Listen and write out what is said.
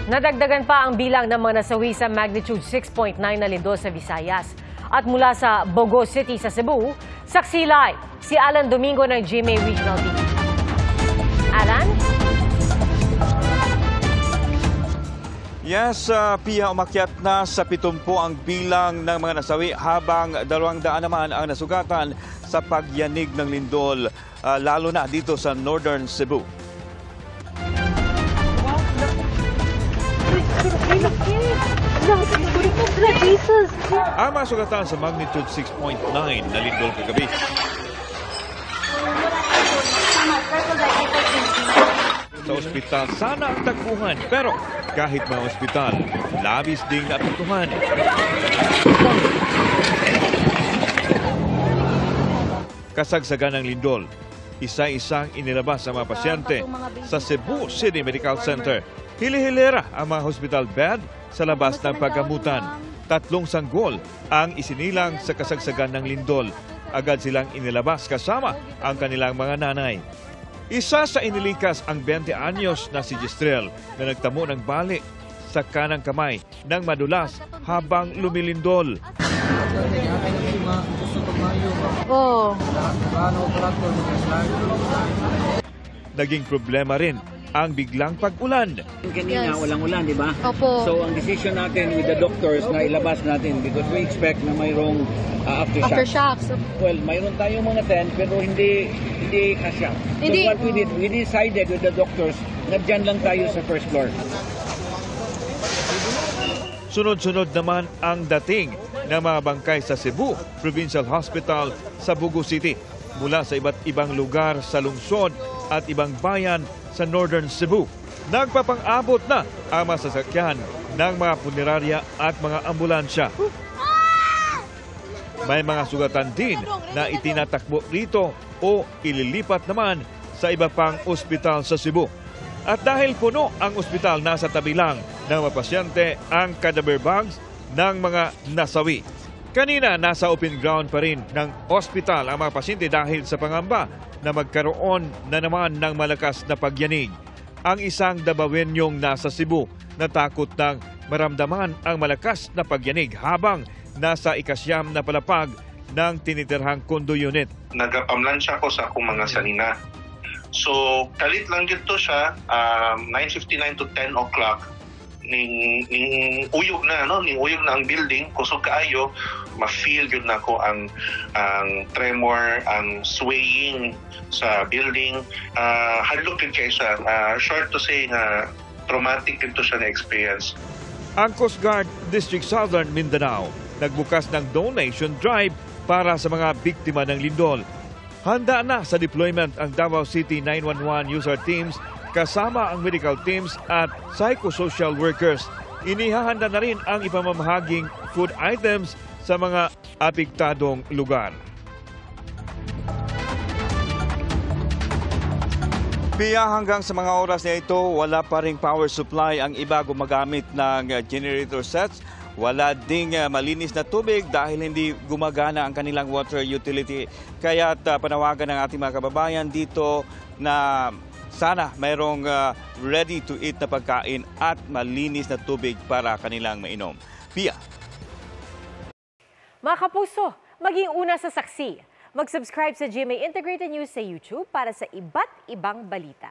Nadagdagan pa ang bilang ng mga nasawi sa magnitude 6.9 na lindol sa Visayas. At mula sa Bogo City sa Cebu, saksi live si Alan Domingo ng GMA Regional TV. Alan? Yes, Pia, umakyat na sa 70 ang bilang ng mga nasawi habang 200 naman ang nasugatan sa pagyanig ng lindol, lalo na dito sa Northern Cebu. Ang mga sugatan sa magnitude 6.9 na lindol kagabi. Sa ospital sana ang tagpuhan, pero kahit mga ospital, labis ding naapektuhan. Kasagsagan ng lindol, isa-isang inilabas ang mga pasyente sa Cebu City Medical Center. Hili-hilera ang mga hospital bed sa labas ng paggamutan. 3 sanggol ang isinilang sa kasagsagan ng lindol. Agad silang inilabas kasama ang kanilang mga nanay. Isa sa inilikas ang 20 anyos na si Gistrel na nagtamo ng bali sa kanang kamay ng madulas habang lumilindol. Naging problema rin ang biglang pag-ulan. Kanina, walang ulan, di ba? Opo. So, ang decision natin with the doctors na ilabas natin because we expect na mayroong aftershocks. Well, mayroon tayong mga tent pero hindi kasya. So, what we did, we decided with the doctors na dyan lang tayo sa first floor. Sunod-sunod naman ang dating ng mga bangkay sa Cebu Provincial Hospital sa Bogo City mula sa iba't ibang lugar sa lungsod at ibang bayan sa Northern Cebu. Nagpapang-abot na ang mga sasakyan ng mga punerarya at mga ambulansya. May mga sugatan din na itinatakbo rito o ililipat naman sa iba pang ospital sa Cebu. At dahil puno ang ospital, nasa tabi lang ng mga pasyente ang cadaver bags ng mga nasawi. Kanina, nasa open ground pa rin ng ospital ang mga pasyente dahil sa pangamba na magkaroon na naman ng malakas na pagyanig. Ang isang Dabawenyong nasa Cebu natakot nang maramdaman ang malakas na pagyanig habang nasa ikasyam na palapag ng tinitirhang condo unit. Nagapamlansya ko sa akong mga sanina. So, kalit lang dito siya, 9:59 to 10 o'clock. Ning uyog na ang building, kusog kaayo, ma-feel yun na ko ang tremor, ang swaying sa building. Hadlok yun kayo siya. Short to say nga traumatic ito siya na experience. Ang Coast Guard District Southern Mindanao nagbukas ng donation drive para sa mga biktima ng lindol. Handa na sa deployment ang Davao City 911 user teams kasama ang medical teams at psychosocial workers. Inihahanda na rin ang ipamamahaging food items sa mga apektadong lugar. Pia, hanggang sa mga oras na ito, wala pa ring power supply ang iba gumagamit ng generator sets. Wala ding malinis na tubig dahil hindi gumagana ang kanilang water utility. Kaya panawagan ng ating mga kababayan dito na sana mayroong ready-to-eat na pagkain at malinis na tubig para kanilang mainom. Pia. Mga kapuso, maging una sa saksi. Mag-subscribe sa GMA Integrated News sa YouTube para sa iba't ibang balita.